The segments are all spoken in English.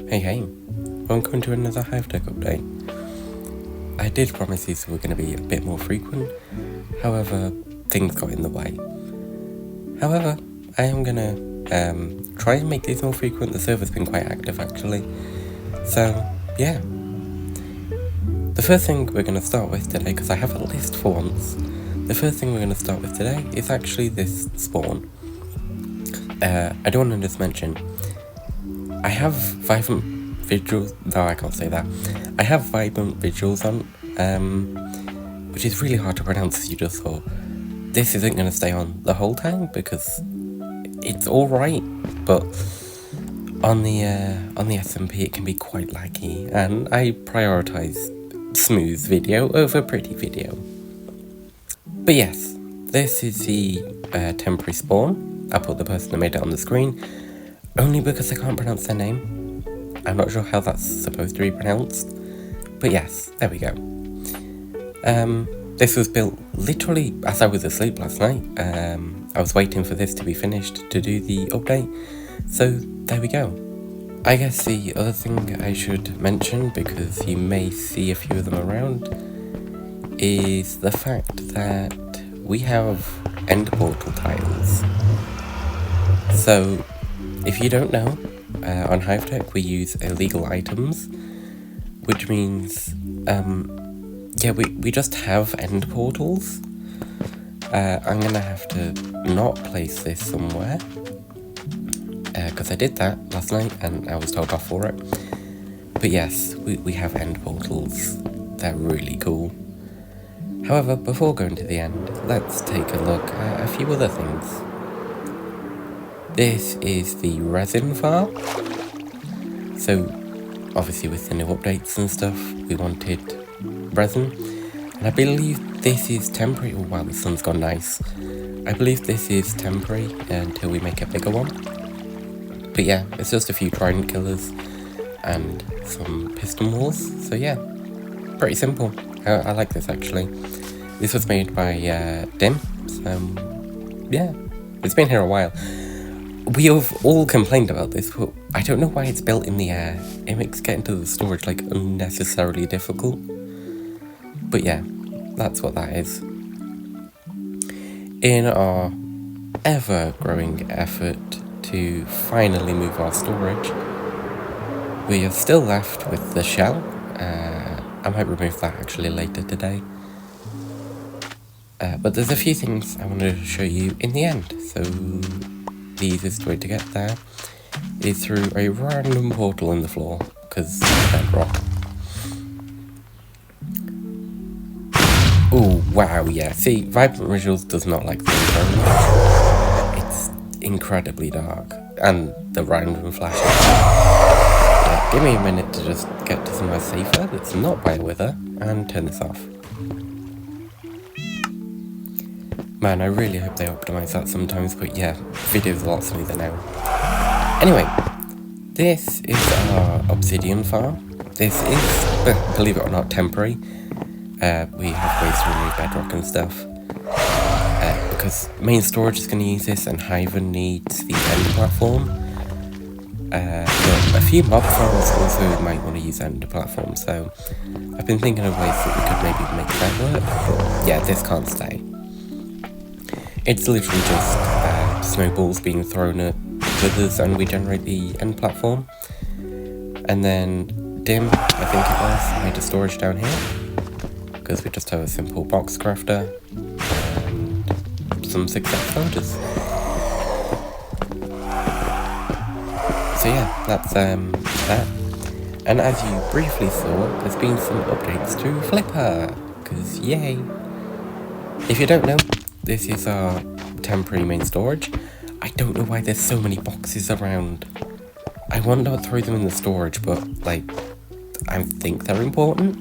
Hey, welcome to another HiveTech update. I did promise these were going to be a bit more frequent, however, things got in the way. However, I am going to try and make these more frequent. The server's been quite active actually, so yeah. The first thing we're going to start with today, because I have a list for once, the first thing we're going to start with today is actually this spawn. I do want to just mention, I have vibrant visuals. No, I can't say that. I have vibrant visuals on, which is really hard to pronounce, as you just saw. This isn't going to stay on the whole time because it's all right, but on the SMP it can be quite laggy, and I prioritize smooth video over pretty video. But yes, this is the temporary spawn. I put the person that made it on the screen only because I can't pronounce their name. I'm not sure how that's supposed to be pronounced, but yes, there we go. This was built literally as I was asleep last night. I was waiting for this to be finished to do the update, so there we go. I guess the other thing I should mention, because you may see a few of them around, is the fact that we have end portal tiles. So, if you don't know, on HiveTech we use illegal items, which means, we just have end portals. I'm gonna have to not place this somewhere, because I did that last night and I was told off for it. But yes, we have end portals. They're really cool. However, before going to the end, let's take a look at a few other things. This is the resin farm. So, obviously with the new updates and stuff, we wanted resin. And I believe this is temporary. Oh wow, the sun's gone nice. I believe this is temporary until we make a bigger one. But yeah, it's just a few trident killers and some piston walls. So yeah, pretty simple. I like this actually. This was made by Dim. So yeah, it's been here a while. We have all complained about this, but I don't know why it's built in the air. It makes getting to the storage like unnecessarily difficult. But yeah, that's what that is. In our ever-growing effort to finally move our storage, we are still left with the shell. I might remove that actually later today. But there's a few things I wanted to show you in the end. So the easiest way to get there is through a random portal in the floor, because bedrock. Oh wow, yeah, see, Vibrant Visuals does not like this very much. It's incredibly dark, and the random flashes. Yeah, give me a minute to just get to somewhere safer that's not by a wither, and turn this off. Man, I really hope they optimize that sometimes, but yeah, video's a lot smoother now. Anyway, this is our obsidian farm. This is, believe it or not, temporary. We have ways to remove bedrock and stuff. Because main storage is going to use this, and Hive needs the end platform. But a few mob farms also might want to use end platform, so I've been thinking of ways that we could maybe make that work. But yeah, this can't stay. It's literally just snowballs being thrown at withers, and we generate the end platform. And then Dim, I think it was, made a storage down here, because we just have a simple box crafter and some success vouchers. So yeah, that's that. And as you briefly saw, there's been some updates to Flipper, because yay! If you don't know, this is our temporary main storage. I don't know why there's so many boxes around. I want to throw them in the storage, but like, I think they're important.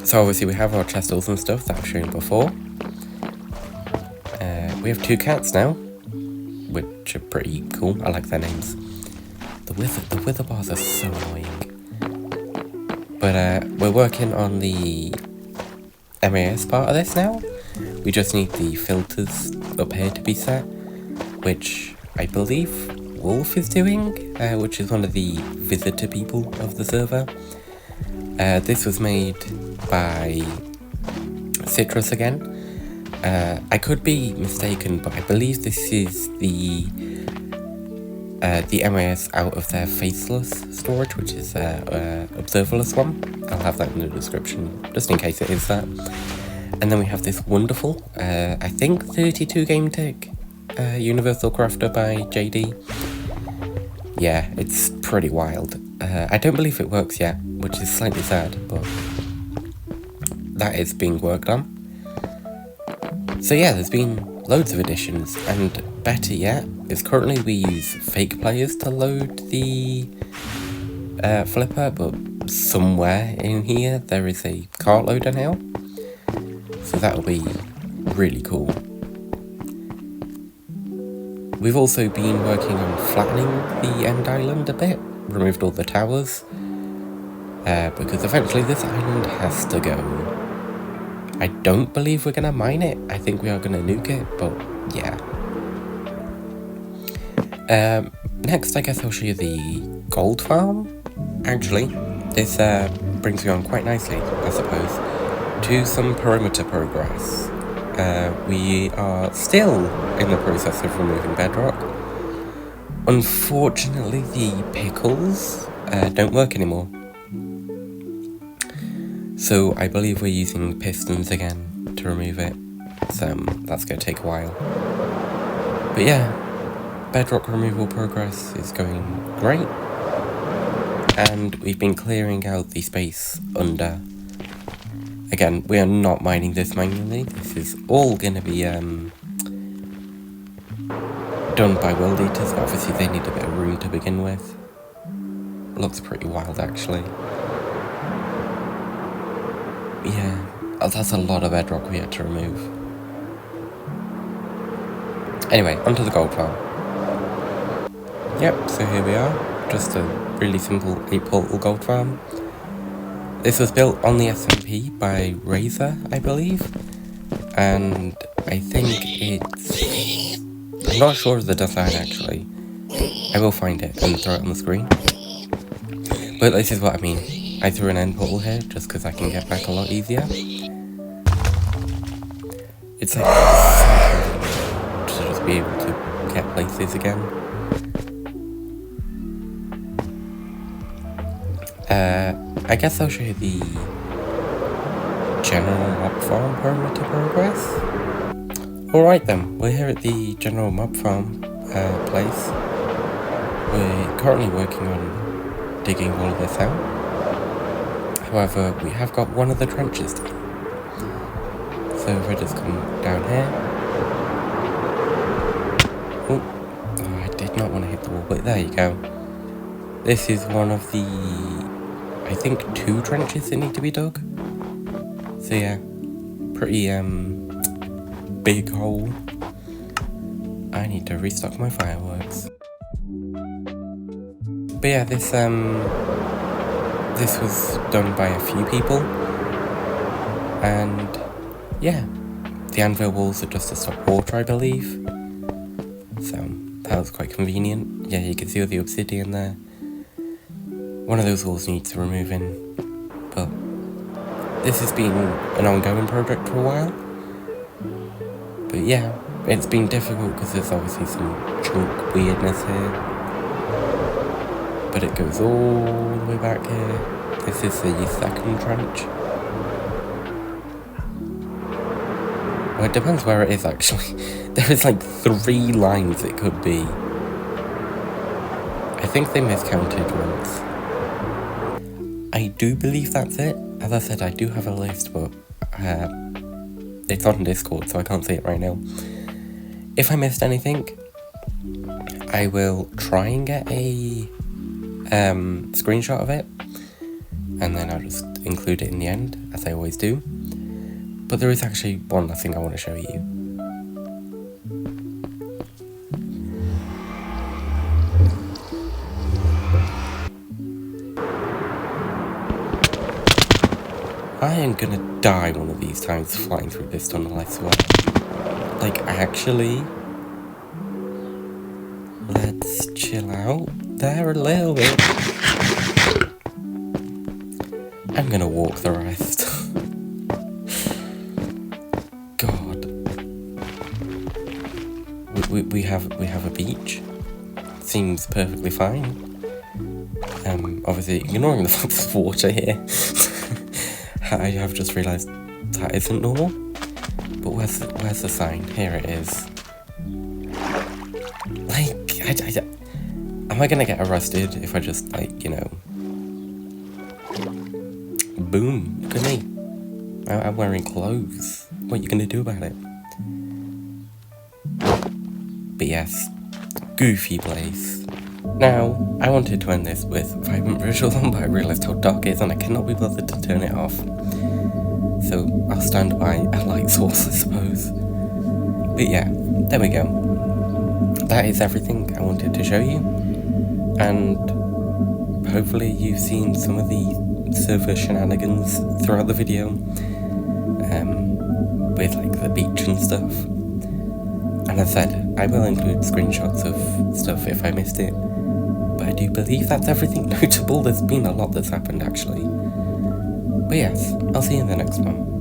So obviously we have our chestals and stuff that I've shown before. We have 2 cats now, which are pretty cool. I like their names. The wither bars are so annoying. But we're working on the MAS part of this now. We just need the filters up here to be set, which I believe Wolf is doing, which is one of the visitor people of the server. This was made by Citrus again. I could be mistaken, but I believe this is the MIS out of their faceless storage, which is their observerless one. I'll have that in the description, just in case it is that. And then we have this wonderful, I think 32 game tick, Universal Crafter by JD. Yeah, it's pretty wild. I don't believe it works yet, which is slightly sad, but that is being worked on. So yeah, there's been loads of additions, and better yet, is currently we use fake players to load the flipper, but somewhere in here there is a cart loader now. So that'll be really cool. We've also been working on flattening the end island a bit, removed all the towers, because eventually this island has to go. I don't believe we're gonna mine it, I think we are gonna nuke it, but yeah. Next I guess I'll show you the gold farm. Actually, this brings me on quite nicely, I suppose, to some perimeter progress. We are still in the process of removing bedrock. Unfortunately, the pickles don't work anymore. So I believe we're using pistons again to remove it. So that's going to take a while. But yeah, bedrock removal progress is going great. And we've been clearing out the space under. Again, we are not mining this manually. This is all going to be done by world eaters, but obviously they need a bit of room to begin with. Looks pretty wild, actually. Yeah, that's a lot of bedrock we had to remove. Anyway, onto the gold farm. Yep, so here we are. Just a really simple 8-portal gold farm. This was built on the SMP by Razer, I believe, and I think it's... I'm not sure of the design actually. I will find it and throw it on the screen. But this is what I mean. I threw an end portal here just because I can get back a lot easier. It's like to just be able to get places again. I guess I'll show you the general mob farm perimeter progress. Alright then, we're here at the general mob farm place. We're currently working on digging all of this out. However, we have got one of the trenches done. So if I just come down here. Oh, I did not want to hit the wall, but there you go. This is one of the, I think, 2 trenches that need to be dug. So yeah, pretty big hole. I need to restock my fireworks. But yeah, this was done by a few people, and yeah, the anvil walls are just to stop water, I believe. So that was quite convenient. Yeah, you can see all the obsidian there. One of those walls needs removing, but this has been an ongoing project for a while. But yeah, it's been difficult because there's obviously some chunk weirdness here. But it goes all the way back here. This is the second trench. Well, it depends where it is actually. There is like 3 lines it could be. I think they miscounted once. I do believe that's it. As I said, I do have a list, but it's on Discord, so I can't see it right now. If I missed anything, I will try and get a screenshot of it, and then I'll just include it in the end, as I always do. But there is actually one last thing I want to show you. I am gonna die one of these times flying through this tunnel, I swear. Like, actually, let's chill out there a little bit. I'm gonna walk the rest. God. We have a beach. Seems perfectly fine. Obviously ignoring the fact there's water here. I have just realised that isn't normal. But where's the sign? Here it is. Like, am I gonna get arrested if I just, like, you know... Boom, look at me. I'm wearing clothes. What are you gonna do about it? But yes, goofy place. Now, I wanted to end this with vibrant visuals on, but I realised how dark it is and I cannot be bothered to turn it off. So I'll stand by a light source, I suppose. But yeah, there we go. That is everything I wanted to show you. And hopefully you've seen some of the server shenanigans throughout the video. With like the beach and stuff. And as I said, I will include screenshots of stuff if I missed it. But I do believe that's everything notable. There's been a lot that's happened actually. But yes, I'll see you in the next one.